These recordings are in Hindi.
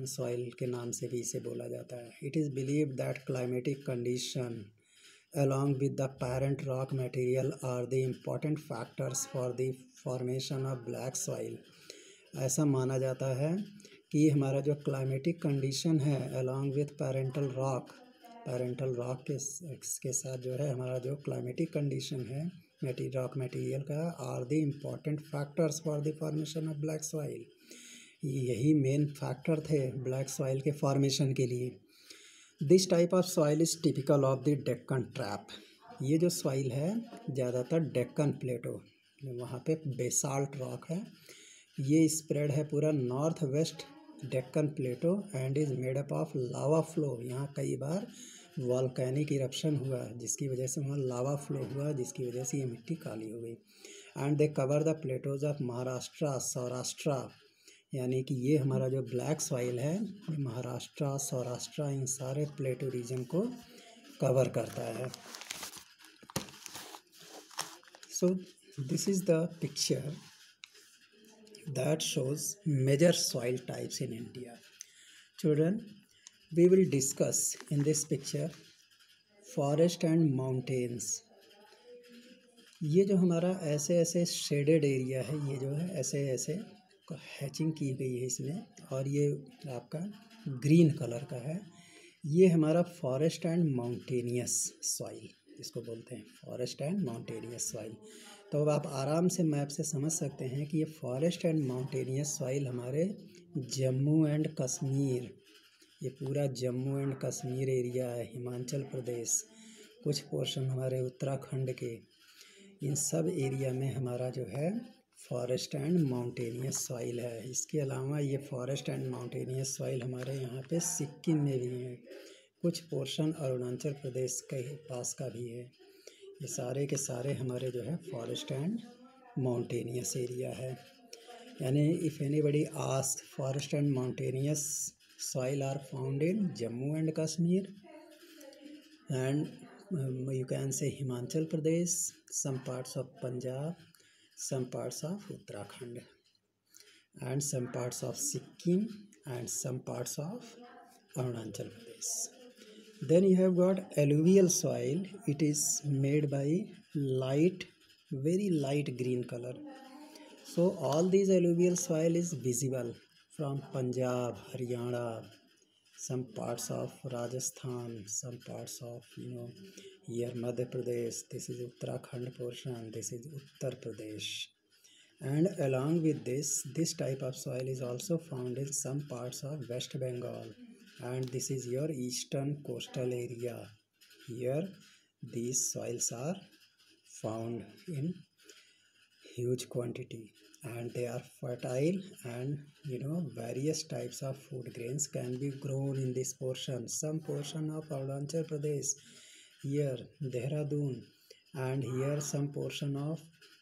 सॉइल के नाम से भी इसे बोला जाता है। It is believed that climatic condition along with the parent rock material are the important factors for the formation of black soil। ऐसा माना जाता है कि हमारा जो क्लाइमेटिक कंडीशन है along with parental rock के साथ जो है हमारा जो क्लाइमेटिक कंडीशन है रॉक मटेरियल का are the important factors for the formation of black soil. यही मेन फैक्टर थे ब्लैक सॉइल के फॉर्मेशन के लिए। This type of soil is typical of the Deccan trap. ये जो सॉइल है ज़्यादातर डेक्कन प्लेटो, वहाँ पे बेसाल्ट रॉक है, ये स्प्रेड है पूरा north west Deccan plateau and is made up of lava flow. यहाँ कई बार वॉल्केनिक इरप्शन हुआ जिसकी वजह से वहाँ लावा फ्लो हुआ, जिसकी वजह से ये मिट्टी काली हो गई। And they cover the Plato's of Maharashtra Saurashtra, यानी कि ये हमारा जो ब्लैक सॉइल है महाराष्ट्र सौराष्ट्र इन सारे प्लेटो रीजन को कवर करता है। So this is the picture that shows major soil types in India. Children, we will discuss in this picture forest and mountains. ये जो हमारा ऐसे ऐसे शेडेड एरिया है, ये जो है ऐसे ऐसे हैचिंग की गई है इसमें, और ये आपका ग्रीन कलर का है, ये हमारा फॉरेस्ट एंड माउंटेनियस सॉइल इसको बोलते हैं, फॉरेस्ट एंड माउंटेनियस सॉइल। तो अब आप आराम से मैप से समझ सकते हैं कि ये फॉरेस्ट एंड माउंटेनियस सॉइल हमारे जम्मू एंड कश्मीर, ये पूरा जम्मू एंड कश्मीर एरिया है, हिमाचल प्रदेश, कुछ पोर्शन हमारे उत्तराखंड के, इन सब एरिया में हमारा जो है फॉरेस्ट एंड माउंटेनियस सॉइल है। इसके अलावा ये फॉरेस्ट एंड माउंटेनियस सॉइल हमारे यहाँ पे सिक्किम में भी है, कुछ पोर्शन अरुणाचल प्रदेश के पास का भी है। ये सारे के सारे हमारे जो है फॉरेस्ट एंड माउंटेनियस एरिया है। यानी if anybody ask, forest and mountainous soil are found in Jammu and Kashmir and you can say Himachal Pradesh, some parts of Punjab, some parts of Uttarakhand, and some parts of Sikkim, and some parts of Arunachal Pradesh. Then you have got alluvial soil. It is made by light, very light green color. So all these alluvial soil is visible from Punjab, Haryana, some parts of Rajasthan, some parts of here Madhya Pradesh, this is Uttarakhand portion, this is Uttar Pradesh, and along with this type of soil is also found in some parts of West Bengal, and this is your eastern coastal area. Here these soils are found in huge quantity and they are fertile, and various types of food grains can be grown in this portion. Some portion of Arunachal Pradesh, here Dehradun, and here some portion of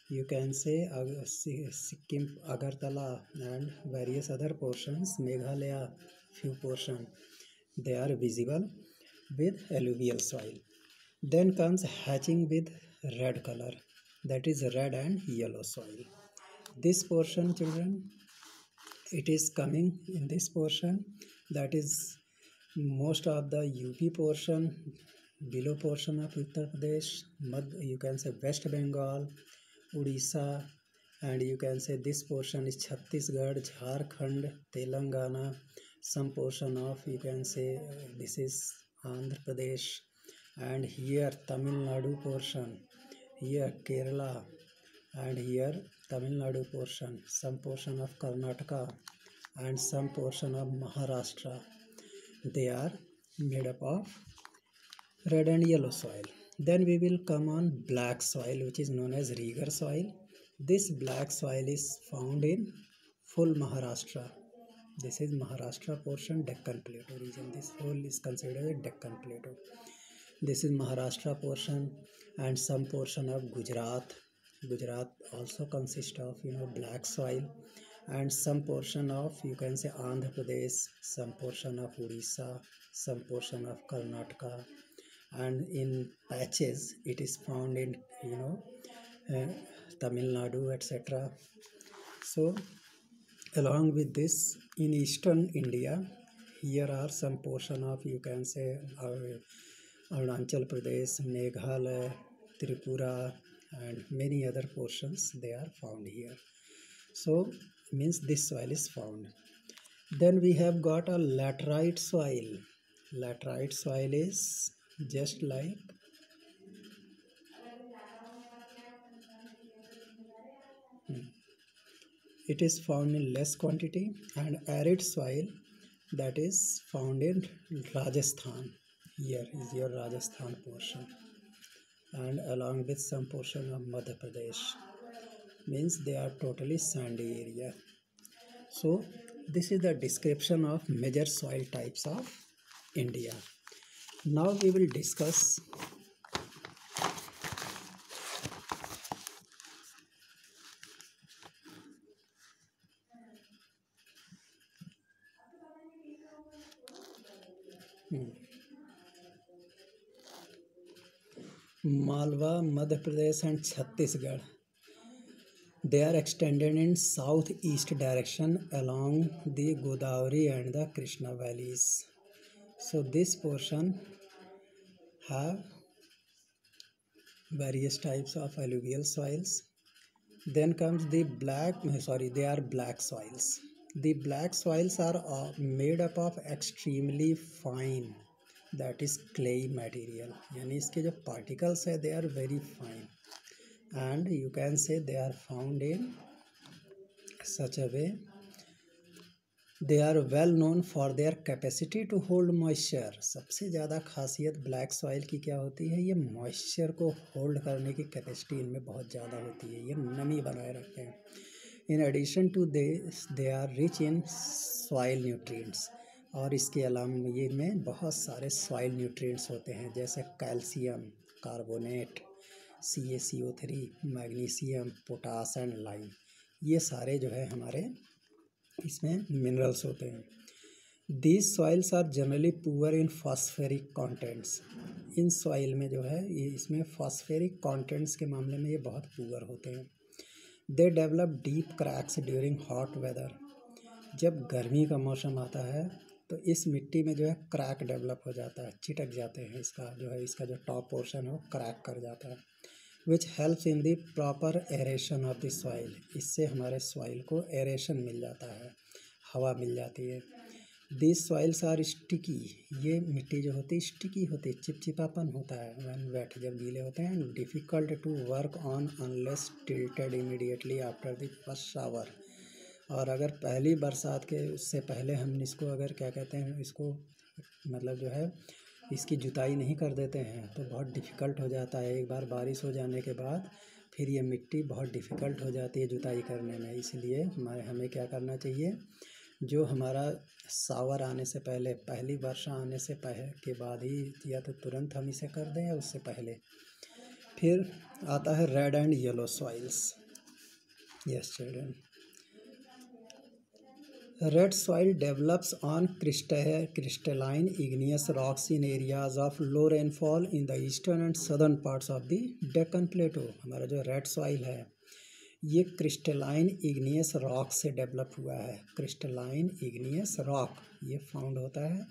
you can say Sikkim, Agartala, and various other portions, Meghalaya, few portion, they are visible with alluvial soil. Then comes hatching with red color, that is red and yellow soil. This portion, children, it is coming in this portion, that is most of the UP portion, below portion of Uttar Pradesh, you can say West Bengal, Odisha, and you can say this portion is Chhattisgarh, Jharkhand, Telangana, some portion of you can say this is Andhra Pradesh, and here Tamil Nadu portion, here Kerala, and here Tamil Nadu portion, some portion of Karnataka, and some portion of Maharashtra. They are made up of red and yellow soil. Then we will come on black soil, which is known as Regar soil. This black soil is found in full Maharashtra. This is Maharashtra portion, Deccan Plateau region. This whole is considered a Deccan Plateau. This is Maharashtra portion and some portion of Gujarat. Gujarat also consists of black soil, and some portion of you can say Andhra Pradesh, some portion of Odisha, some portion of Karnataka, and in patches it is found in Tamil Nadu, etc. So along with this, in eastern India here are some portion of, you can say, Arunachal Pradesh, Meghalaya, Tripura, and many other portions they are found here. So means this soil is found. Then we have got a laterite soil. Laterite soil is just like it is found in less quantity, and arid soil that is found in Rajasthan. Here is your Rajasthan portion, and along with some portion of Madhya Pradesh, means they are totally sandy area. So this is the description of major soil types of India. Now we will discuss Malwa, Madhya Pradesh and Chhattisgarh. They are extended in southeast direction along the Godavari and the Krishna valleys. So this portion have various types of alluvial soils. Then comes the they are black soils. The black soils are made up of extremely fine, that is clay material. यानी इसके जो particles है they are very fine, and you can say they are found in such a way. They are well known for their capacity to hold moisture. सबसे ज़्यादा खासियत ब्लैक सॉइल की क्या होती है, ये मॉइस्चर को होल्ड करने की कैपेसिटी इनमें बहुत ज़्यादा होती है, ये नमी बनाए रखते हैं. In addition to they are rich in soil nutrients, और इसके अलावा ये में बहुत सारे सॉइल न्यूट्रिएंट्स होते हैं, जैसे calcium carbonate, CaCO3, magnesium, potash and lime. ये सारे जो है हमारे इसमें मिनरल्स होते हैं. These soils are generally poor in phosphoric contents. इन सॉइल में जो है ये इसमें फॉस्फेरिक कंटेंट्स के मामले में ये बहुत पुअर होते हैं. They develop deep cracks during hot weather. जब गर्मी का मौसम आता है तो इस मिट्टी में जो है क्रैक डेवलप हो जाता है, चिटक जाते हैं, इसका जो टॉप पोर्शन है वो क्रैक कर जाता है. Which helps in the proper aeration of the soil. इससे हमारे सॉइल को एरेशन मिल जाता है, हवा मिल जाती है. This soils are sticky. ये मिट्टी जो होती है स्टिकी होती है, चिपचिपापन होता है व्हेन वेट, जब गीले होते हैं. Difficult to work on unless tilted immediately after the first shower. और अगर पहली बरसात के उससे पहले हम इसको अगर क्या कहते हैं, इसको मतलब जो है इसकी जुताई नहीं कर देते हैं तो बहुत डिफ़िकल्ट हो जाता है. एक बार बारिश हो जाने के बाद फिर ये मिट्टी बहुत डिफ़िकल्ट हो जाती है जुताई करने में. इसलिए हमें क्या करना चाहिए, जो हमारा सावर आने से पहले, पहली वर्षा आने से के बाद ही, या तो तुरंत हम इसे कर दें या उससे पहले. फिर आता है red and yellow soils. Yes children. Red soil develops on crystalline igneous rocks in areas of low rainfall in the eastern and southern parts of the Deccan Plateau. हमारा जो रेड सॉइल है ये क्रिस्टलाइन इग्नियस रॉक से डेवलप हुआ है. क्रिस्टलाइन इग्नियस रॉक ये फाउंड होता है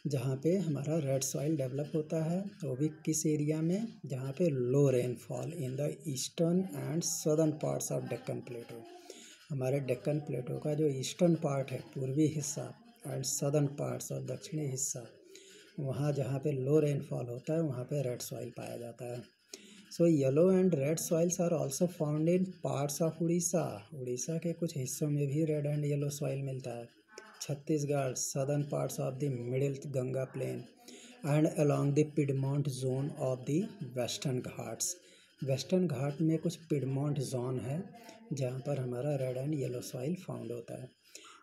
जहाँ पे हमारा रेड सॉइल डेवलप होता है, वो भी किस एरिया में, जहाँ पे low rainfall in the eastern and southern parts of Deccan plateau. हमारे डेक्कन प्लेटो का जो ईस्टर्न पार्ट है, पूर्वी हिस्सा, एंड सदर्न पार्ट्स और दक्षिणी हिस्सा, वहाँ जहाँ पे लो रेनफॉल होता है वहाँ पे रेड सॉइल पाया जाता है. So yellow and red soils are also found in parts of Orissa. Orissa के कुछ हिस्सों में भी रेड एंड येलो सॉइल मिलता है. Chhattisgarh, southern parts of the middle Ganga plain and along the piedmont zone of the western ghats. Western ghat में कुछ पिडमॉन्ट जोन है जहाँ पर हमारा red and yellow soil found होता है.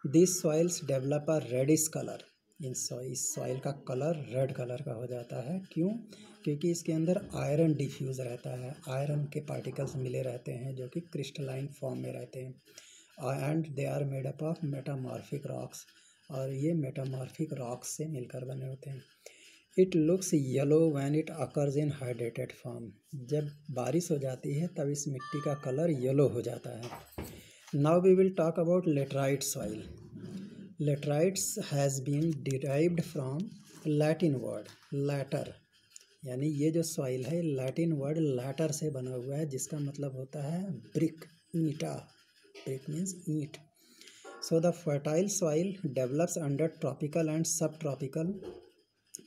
This soils develop a reddish colour. इस सॉइल का कलर रेड कलर का हो जाता है. क्यों? क्योंकि इसके अंदर आयरन डिफ्यूज़ रहता है, आयरन के पार्टिकल्स मिले रहते हैं जो कि क्रिस्टलाइन फॉर्म में रहते हैं. And they are made up of metamorphic rocks. और ये मेटामॉर्फिक रॉक्स से मिलकर बने होते हैं. It looks yellow when it occurs in hydrated form. जब बारिश हो जाती है तब इस मिट्टी का कलर येलो हो जाता है. Now we will talk about laterite soil. Laterites has been derived from Latin word later, यानी ये जो सॉइल है लैटिन वर्ड लैटर से बना हुआ है, जिसका मतलब होता है ब्रिक, ईंटा। ब्रिक मीन्स ईंट। So the fertile soil develops under tropical and sub tropical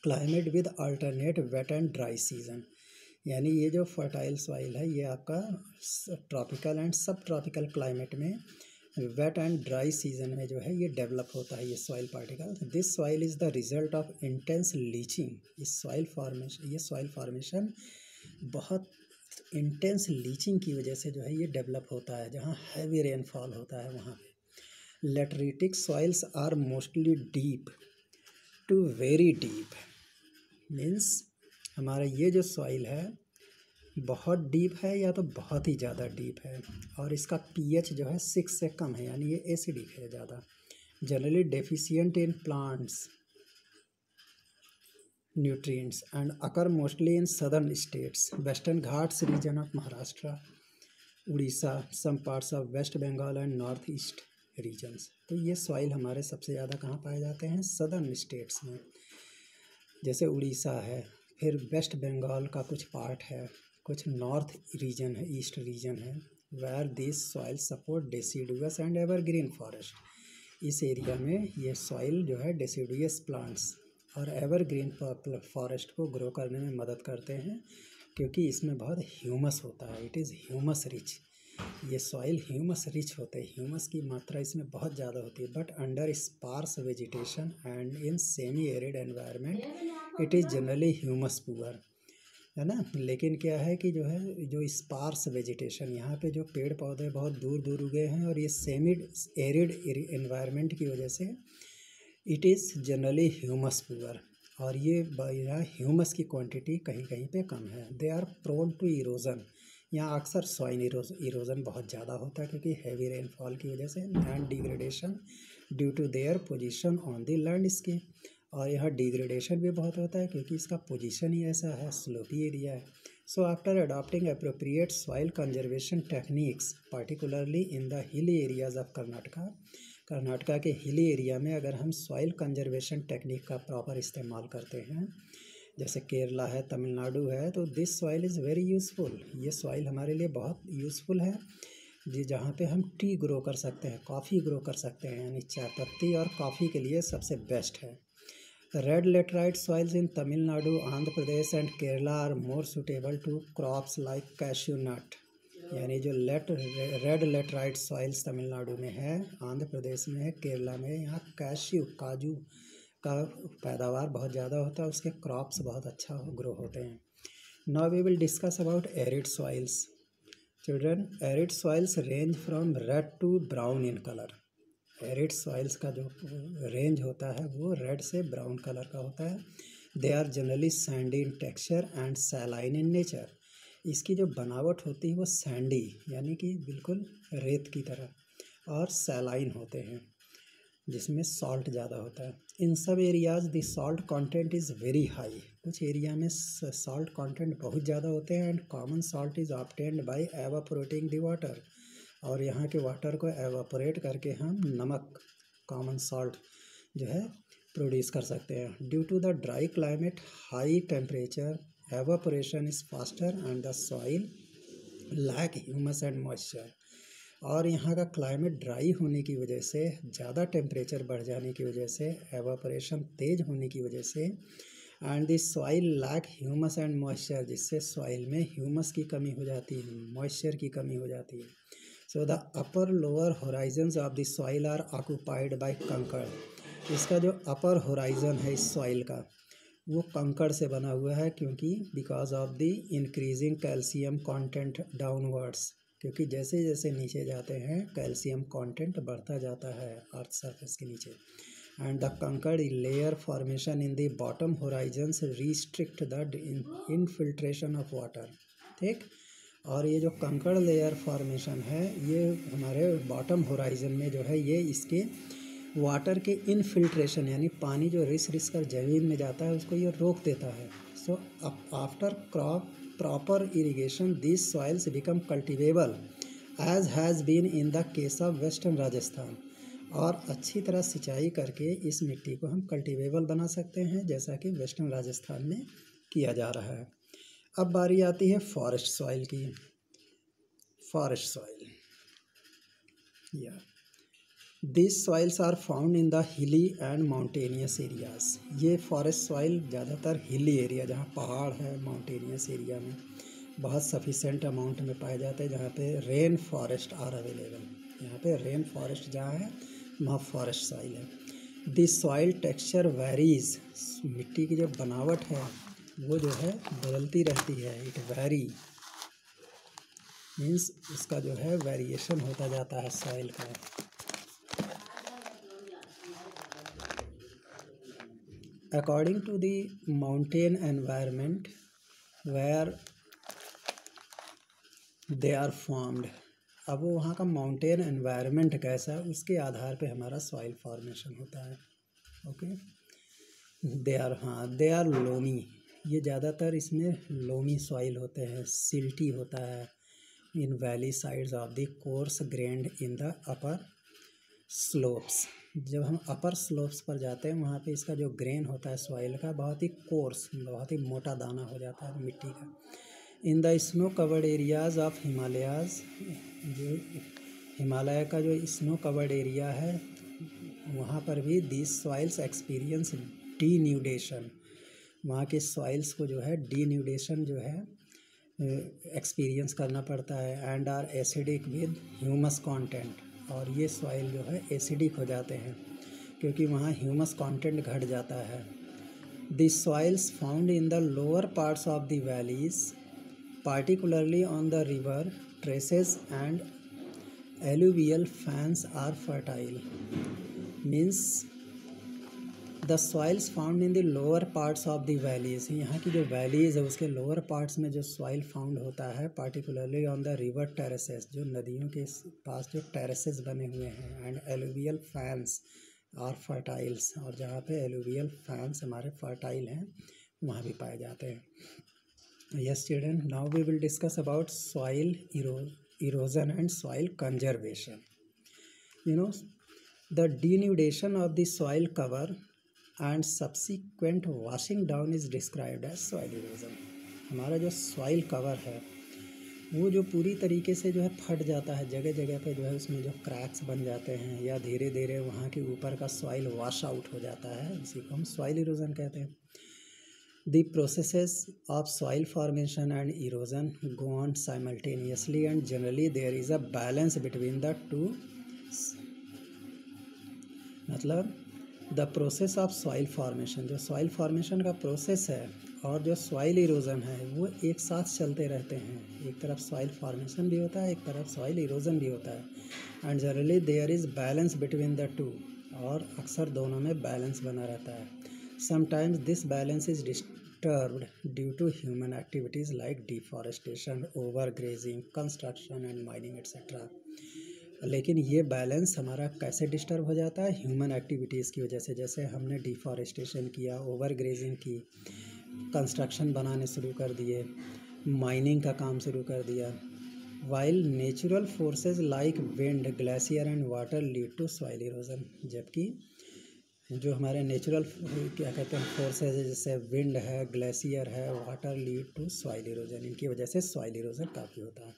climate with alternate wet and dry season. यानी ये जो फर्टाइल सॉइल है ये आपका tropical and sub tropical climate में वेट एंड ड्राई सीजन में जो है ये डेवलप होता है, ये soil particle. This soil is the result of intense leaching. इस सॉइल फॉर्मेशन बहुत इंटेंस लीचिंग की वजह से जो है ये डेवलप होता है, जहाँ हैवी रेनफॉल होता है वहाँ पे। Lateritic soils are mostly deep to very deep, means हमारा ये जो सॉइल है बहुत डीप है या तो बहुत ही ज़्यादा डीप है, और इसका पीएच जो है 6 से कम है, यानी ये एसिडिक है ज़्यादा। Generally deficient in plants nutrients and occur mostly in southern states, Western Ghats region of Maharashtra, Orissa, some parts of West Bengal and north east regions. तो ये सॉइल हमारे सबसे ज़्यादा कहाँ पाए जाते हैं? सदर्न स्टेट्स में, जैसे उड़ीसा है, फिर वेस्ट बंगाल का कुछ पार्ट है, कुछ नॉर्थ रीजन है, ईस्ट रीजन है, where this soil support deciduous and evergreen forest. इस एरिया में ये सॉइल जो है डेसिडुअस प्लांट्स और एवरग्रीन फॉरेस्ट को ग्रो करने में मदद करते हैं, क्योंकि इसमें बहुत ह्यूमस होता है। It is humus rich. ये सॉइल ह्यूमस रिच होते हैं, ह्यूमस की मात्रा इसमें बहुत ज़्यादा होती है। But under sparse vegetation and in semi arid environment it is generally humus poor, है ना। लेकिन क्या है कि जो है जो स्पार्स वेजिटेशन, यहाँ पे जो पेड़ पौधे बहुत दूर दूर उगे हैं और ये सेमी एरिड एनवायरनमेंट की वजह से it is generally humus poor, और ये ह्यूमस की क्वांटिटी कहीं कहीं पे कम है। They are prone to erosion, यहाँ अक्सर सॉइल इरोजन बहुत ज़्यादा होता है क्योंकि हैवी रेनफॉल की वजह से, and degradation due to their position on the landscape. और यहाँ डिग्रेडेशन भी बहुत होता है क्योंकि इसका पोजीशन ही ऐसा है, स्लोपी एरिया है। So after adopting appropriate soil conservation techniques particularly in the hilly areas of Karnataka के हिली एरिया में अगर हम सॉइल कंजर्वेशन टेक्निक का प्रॉपर इस्तेमाल करते हैं, जैसे केरला है, तमिलनाडु है, तो this soil is very useful. ये सॉइल हमारे लिए बहुत यूज़फुल है, जी, जहाँ पे हम टी ग्रो कर सकते हैं, कॉफ़ी ग्रो कर सकते हैं, यानी चाय पत्ती और कॉफ़ी के लिए सबसे बेस्ट है। Red laterite soils in Tamil Nadu, Andhra Pradesh and Kerala are more suitable to crops like cashew nut. यानी जो रेड लेटराइट सॉइल्स तमिलनाडु में है, आंध्र प्रदेश में है, केरला में, यहाँ काजू का पैदावार बहुत ज़्यादा होता है, उसके क्रॉप्स बहुत अच्छा ग्रो होते हैं। Now we will discuss about arid soils. Children, arid soils range from red to brown in colour. Arid soils का जो रेंज होता है वो रेड से ब्राउन कलर का होता है। They are generally sandy in texture and saline in nature. इसकी जो बनावट होती है वो सैंडी यानी कि बिल्कुल रेत की तरह, और सैलाइन होते हैं जिसमें सॉल्ट ज़्यादा होता है। इन सब areas the salt content is very high. कुछ एरिया में सॉल्ट कंटेंट बहुत ज़्यादा होते हैं, and common salt is obtained by evaporating the water. और यहाँ के वाटर को एवापोरेट करके हम नमक, कॉमन सॉल्ट जो है प्रोड्यूस कर सकते हैं। Due to the dry climate, high temperature, evaporation is faster and the soil lack humus and moisture. और यहाँ का क्लाइमेट ड्राई होने की वजह से, ज़्यादा टेम्परेचर बढ़ जाने की वजह से, एवापोरेशन तेज़ होने की वजह से, and the soil lack humus and moisture, जिससे सॉइल में ह्यूमस की कमी हो जाती है, मॉइस्चर की कमी हो जाती है। So the upper lower horizons of the soil are occupied by कंकड़। इसका जो अपर होराइजन है इस सॉइल का वो कंकड़ से बना हुआ है, क्योंकि because of the increasing calcium content downwards, क्योंकि जैसे जैसे नीचे जाते हैं कैल्शियम कंटेंट बढ़ता जाता है अर्थ सरफेस के नीचे। एंड द कंकड़ layer formation in the bottom Horizons restrict the infiltration of water. ठीक, और ये जो कंकड़ लेयर फॉर्मेशन है ये हमारे बॉटम होराइजन में जो है ये इसके वाटर के इनफिल्ट्रेशन यानी पानी जो रिस कर ज़मीन में जाता है उसको ये रोक देता है। So after crop proper irrigation these soils become cultivable as has been in the case of western Rajasthan। और अच्छी तरह सिंचाई करके इस मिट्टी को हम कल्टीवेबल बना सकते हैं, जैसा कि वेस्टर्न राजस्थान में किया जा रहा है। अब बारी आती है फॉरेस्ट सॉइल की। फॉरेस्ट सॉइल या this soils are found in the hilly and mountainous areas. ये फॉरेस्ट सॉइल ज़्यादातर हिली एरिया, जहाँ पहाड़ है, माउंटेनियस एरिया में बहुत सफिशेंट अमाउंट में पाए जाते हैं, जहाँ पे रेन फॉरेस्ट आर अवेलेबल। यहाँ पे रेन फॉरेस्ट जहाँ है वहाँ फॉरेस्ट सॉइल है। This soil texture varies. मिट्टी की जो बनावट है वो जो है बदलती रहती है। इट वेरी मीन्स उसका जो है वेरिएशन होता जाता है सॉइल का। According to the mountain environment where they are formed. अब वो वहाँ का माउंटेन एनवायरनमेंट कैसा है उसके आधार पे हमारा सॉइल फॉर्मेशन होता है। Okay, they are loamy. ये ज़्यादातर इसमें लोमी सॉइल होते हैं, सिल्टी होता है। In valley sides of the coarse grained in the upper slopes. जब हम अपर स्लोप्स पर जाते हैं वहाँ पे इसका जो ग्रेन होता है सॉइल का बहुत ही कोर्स, बहुत ही मोटा दाना हो जाता है मिट्टी का। In the snow covered areas of Himalayas, जो हिमालय का जो स्नो कवर्ड एरिया है वहाँ पर भी दिस सॉइल्स एक्सपीरियंस डीन्यूडेशन। वहाँ के सॉइल्स को जो है डीन्यूडेशन जो है एक्सपीरियंस करना पड़ता है। And are acidic with humus content. और ये सॉइल जो है एसिडिक हो जाते हैं क्योंकि वहाँ ह्यूमस कंटेंट घट जाता है। This soils found in the lower parts of the valleys particularly on the river traces and alluvial fans are fertile. Means the soils found in the lower parts of the valleys। यहाँ की जो वैलीज है उसके लोअर पार्ट्स में जो सॉइल फाउंड होता है particularly on the river terraces, जो नदियों के पास जो टेरेसेस बने हुए हैं। And alluvial fans are fertiles। और जहाँ पे alluvial fans हमारे फर्टाइल हैं वहाँ भी पाए जाते हैं। Yes children, now we will discuss about soil erosion and soil conservation. You know, the denudation of the soil cover and subsequent washing down is described as soil erosion. हमारा जो soil cover है वो जो पूरी तरीके से जो है फट जाता है, जगह जगह पे जो है उसमें जो क्रैक्स बन जाते हैं या धीरे धीरे वहाँ के ऊपर का सॉइल वॉश आउट हो जाता है, इसी को हम सॉइल इरोजन कहते हैं। The processes of soil formation and erosion go on simultaneously and generally there is a balance between the two। मतलब the process of soil formation, जो soil formation का process है और जो soil erosion है वो एक साथ चलते रहते हैं। एक तरफ soil formation भी होता है, एक तरफ soil erosion भी होता है। and generally there is balance between the two। और अक्सर दोनों में balance बना रहता है। Sometimes this balance is disturbed due to human activities like deforestation, overgrazing, construction and mining etc। लेकिन ये बैलेंस हमारा कैसे डिस्टर्ब हो जाता है? ह्यूमन एक्टिविटीज़ की वजह से। जैसे हमने डिफॉरेस्टेशन किया, ओवरग्रेजिंग की, कंस्ट्रक्शन बनाने शुरू कर दिए, माइनिंग का काम शुरू कर दिया। While natural forces like wind, glacier and water lead to soil erosion. जबकि जो हमारे नेचुरल क्या कहते हैं फोर्सेज है, जैसे विंड है, ग्लेशियर है, water lead to soil erosion. इनकी वजह से सॉइल इरोजन काफ़ी होता है।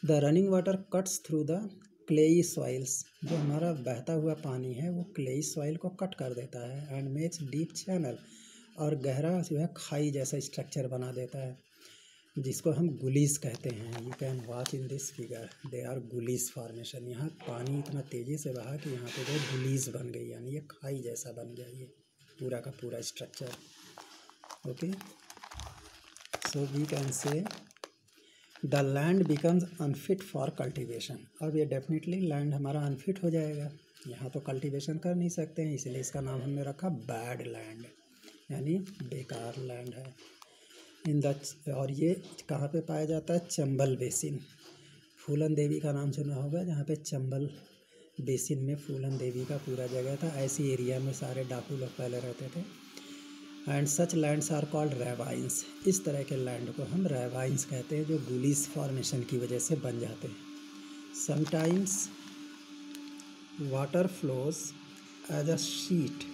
The running water cuts through the clayey soils. जो हमारा बहता हुआ पानी है वो क्लेई सॉइल को कट कर देता है एंड मेक्स डीप चैनल। और गहरा जो है खाई जैसा स्ट्रक्चर बना देता है जिसको हम गुलीस कहते हैं। You can watch in this figure, they are gullies formation. यहाँ पानी इतना तेज़ी से बहा कि यहाँ पे जो गुलीस बन गई, यानी ये खाई जैसा बन गया ये पूरा का पूरा structure. Okay, so we can say the land becomes unfit for cultivation. अब ये डेफिनेटली लैंड हमारा अनफिट हो जाएगा, यहाँ तो कल्टिवेशन कर नहीं सकते हैं, इसलिए इसका नाम हमने रखा बैड लैंड, यानी बेकार लैंड है। इन द और ये कहाँ पे पाया जाता है? चंबल बेसिन। फूलन देवी का नाम सुना होगा, जहाँ पे चंबल बेसिन में फूलन देवी का पूरा जगह था। ऐसी एरिया में सारे डाकू लोग पहले रहते थे। And such lands are called ravines. इस तरह के लैंड को हम रेवाइंस कहते हैं, जो गुलीस फॉर्मेशन की वजह से बन जाते हैं। Sometimes water flows as a sheet.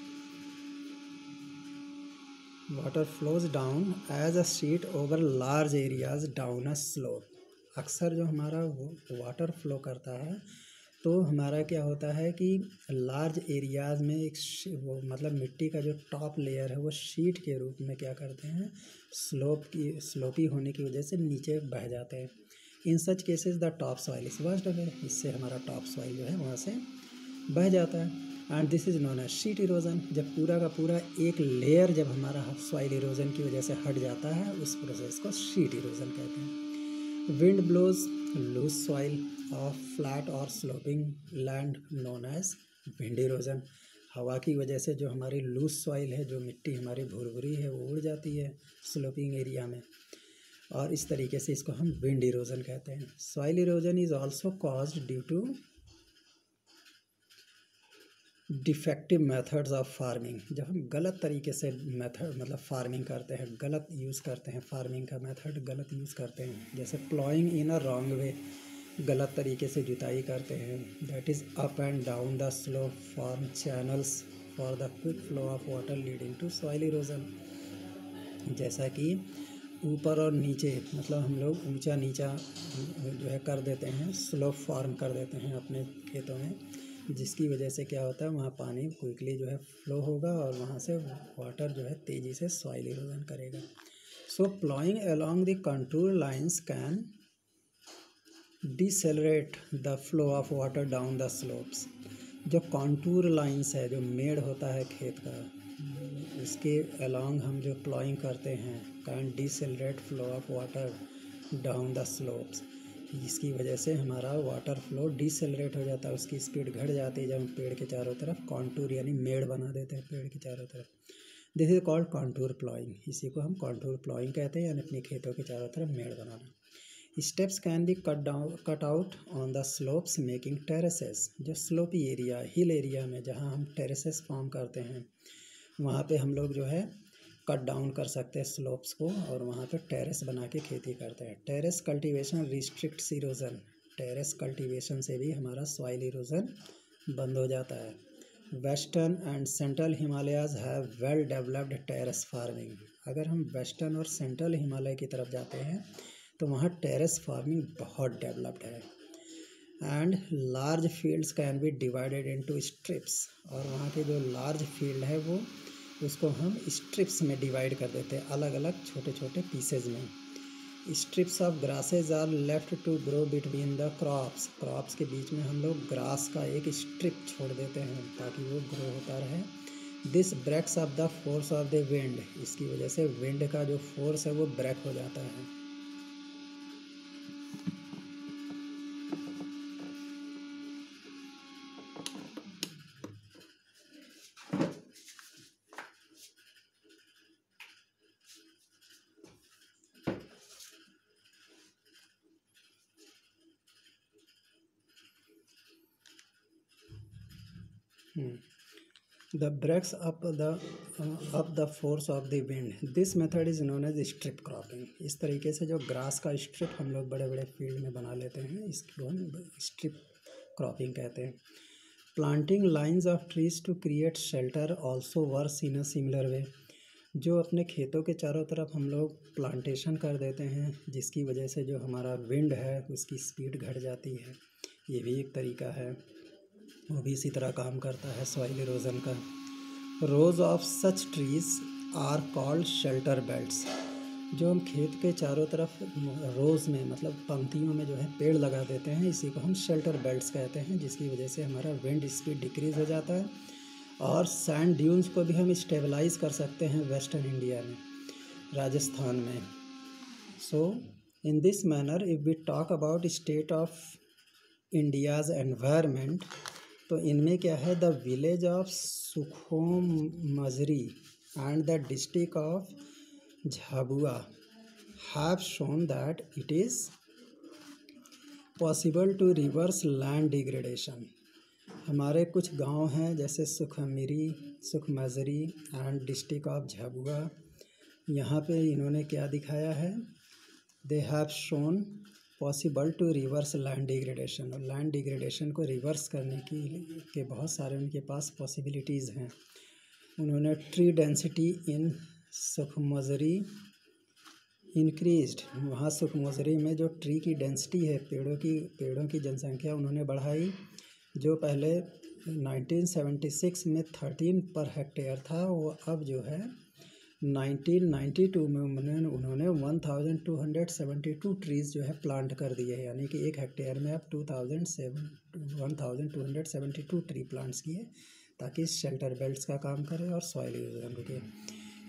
Water flows down as a sheet over large areas down a slope. अक्सर जो हमारा वाटर फ्लो करता है तो हमारा क्या होता है कि लार्ज एरियाज़ में एक वो मतलब मिट्टी का जो टॉप लेयर है वो शीट के रूप में क्या करते हैं, स्लोपी होने की वजह से नीचे बह जाते हैं. In such cases the top soil is washed away. इससे हमारा टॉप सॉइल जो है वहाँ से बह जाता है. And this is known as sheet erosion. जब पूरा का पूरा एक लेयर जब हमारा सॉइल इरोजन की वजह से हट जाता है उस प्रोसेस को शीट इरोजन कहते हैं. Wind blows loose soil of flat और sloping land known as wind erosion. हवा की वजह से जो हमारी लूज सॉइल है, जो मिट्टी हमारी भुरभुरी है, वो उड़ जाती है स्लोपिंग एरिया में और इस तरीके से इसको हम विंड इरोजन कहते हैं. Soil erosion is also caused due to defective methods of farming. जब हम गलत तरीके से मेथड मतलब फार्मिंग करते हैं, गलत यूज़ करते हैं, फार्मिंग का मेथड गलत यूज़ करते हैं, जैसे ploughing in a wrong way, गलत तरीके से जुताई करते हैं. That is up and down the slope form channels for the quick flow of water leading to soil erosion. जैसा कि ऊपर और नीचे मतलब हम लोग ऊंचा नीचा जो है कर देते हैं, स्लोप फॉर्म कर देते हैं अपने खेतों में, जिसकी वजह से क्या होता है वहाँ पानी क्विकली जो है फ्लो होगा और वहाँ से वाटर जो है तेज़ी से सॉइल इरोजन करेगा. So ploughing along the contour lines can decelerate the flow of water down the slopes. जो कॉन्टूर लाइंस है, जो मेड़ होता है खेत का, उसके अलोंग हम जो प्लॉइंग करते हैं, can decelerate flow of water down the slopes. इसकी वजह से हमारा वाटर फ्लो डिसेलरेट हो जाता है, उसकी स्पीड घट जाती है जब हम पेड़ के चारों तरफ कॉन्टूर यानी मेड़ बना देते हैं पेड़ के चारों तरफ. This is called contour ploughing. इसी को हम कॉन्टूर प्लॉइंग कहते हैं, यानी अपने खेतों के चारों तरफ मेड़ बनाना. Steps can be cut out on the slopes making terraces. जो स्लोपी एरिया, हिल एरिया में जहाँ हम टेरेसेस फॉर्म करते हैं वहाँ पे हम लोग जो है कट डाउन कर सकते हैं स्लोप्स को और वहाँ पे टेरेस बना के खेती करते हैं. Terrace cultivation restricts erosion. Terrace cultivation से भी हमारा सॉइल इरोजन बंद हो जाता है. Western and central Himalayas have well developed terrace farming. अगर हम वेस्टर्न और सेंट्रल हिमालय की तरफ जाते हैं तो वहाँ टेरेस फार्मिंग बहुत डेवलप्ड है. And large fields can be divided into strips. और वहाँ के जो लार्ज फील्ड है वो उसको हम स्ट्रिप्स में डिवाइड कर देते हैं, अलग अलग छोटे छोटे पीसेज में. Strips of grasses are left to grow between the crops. Crops के बीच में हम लोग ग्रास का एक स्ट्रिप छोड़ देते हैं ताकि वो ग्रो होता रहे. This breaks up the force of the wind. इसकी वजह से विंड का जो फोर्स है वो ब्रेक हो जाता है. The breaks up the force of the wind. This method is known as strip cropping. इस तरीके से जो ग्रास का स्ट्रिप हम लोग बड़े बड़े फील्ड में बना लेते हैं, इसको हम स्ट्रिप क्रॉपिंग कहते हैं. Planting lines of trees to create shelter also works in a similar way. जो अपने खेतों के चारों तरफ हम लोग प्लांटेशन कर देते हैं, जिसकी वजह से जो हमारा विंड है उसकी स्पीड घट जाती है, ये भी एक तरीका है, वो भी इसी तरह काम करता है सॉइल इरोजन का. Rows of such trees are called shelter belts. जो हम खेत के चारों तरफ रोज़ में मतलब पंक्तियों में जो है पेड़ लगा देते हैं, इसी को हम शेल्टर बेल्ट्स कहते हैं, जिसकी वजह से हमारा विंड स्पीड डिक्रीज़ हो जाता है. और सैंड ड्यून्स को भी हम स्टेबलाइज कर सकते हैं वेस्टर्न इंडिया में, राजस्थान में. So in this manner if we talk about state of India's environment, तो इनमें क्या है, the village of Sukhomajri and the district of Jhabua have shown that it is possible to reverse land degradation. हमारे कुछ गांव हैं जैसे Sukhomajri and district of Jhabua. यहाँ पे इन्होंने क्या दिखाया है, they have shown possible to reverse land degradation, और लैंड डिग्रेडेशन को रिवर्स करने के बहुत सारे उनके पास पॉसिबिलिटीज़ हैं। उन्होंने ट्री डेंसिटी इन सुखमजरी इंक्रीज्ड, वहाँ सुखमजरी में जो ट्री की डेंसिटी है, पेड़ों की जनसंख्या उन्होंने बढ़ाई, जो पहले 1976 में 13 पर हेक्टेयर था, वो अब जो है 1992 में उन्होंने 1272 ट्रीज़ जो है प्लांट कर दिए, यानी कि एक हेक्टेयर में अब 1272 ट्री प्लांट्स किए, ताकि शेल्टर बेल्ट्स का काम करे और सॉइल इरोजन रुके।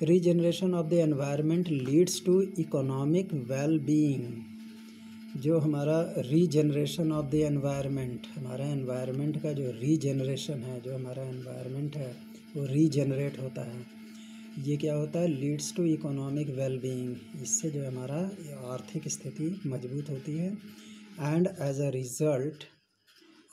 Regeneration of the environment leads to economic well being, जो हमारा रीजनरेशन ऑफ द एनवायरनमेंट, हमारा एनवायरनमेंट का जो रीजनरेशन है, जो हमारा एनवायरनमेंट है वो रीजनरेट होता है, ये क्या होता है, leads to economic well being, इससे जो हमारा आर्थिक स्थिति मजबूत होती है। And as a result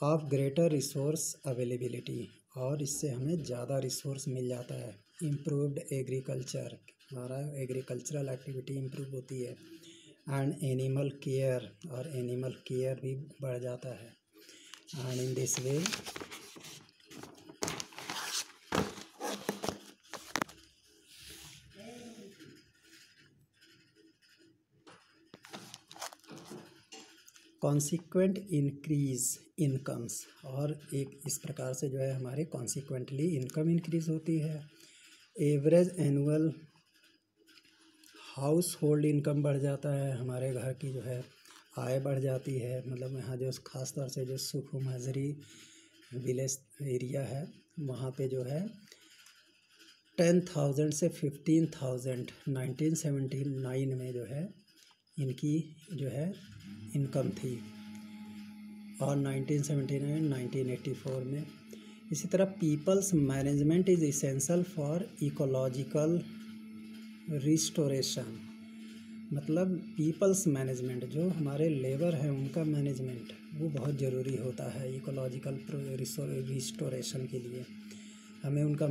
of greater resource availability, और इससे हमें ज़्यादा रिसोर्स मिल जाता है। इम्प्रूव्ड एग्रीकल्चर, हमारा एग्रीकल्चरल एक्टिविटी इम्प्रूव होती है। एंड एनिमल केयर, और एनिमल केयर भी बढ़ जाता है। And in this way consequent increase incomes, और एक इस प्रकार से जो है हमारे कॉन्सिक्वेंटली इनकम इंक्रीज होती है। Average annual house hold income बढ़ जाता है, हमारे घर की जो है आय बढ़ जाती है। मतलब यहाँ जो ख़ास तौर से जो सुखमजरी विलेज एरिया है, वहाँ पे जो है 10,000 से 15,000 1979 में जो है इनकी जो है इनकम थी, और 1979-1984 में। इसी तरह people's management is essential for ecological restoration, मतलब पीपल्स मैनेजमेंट, जो हमारे लेबर हैं उनका मैनेजमेंट वो बहुत ज़रूरी होता है इकोलॉजिकल रिस्टोरेशन के लिए। हमें उनका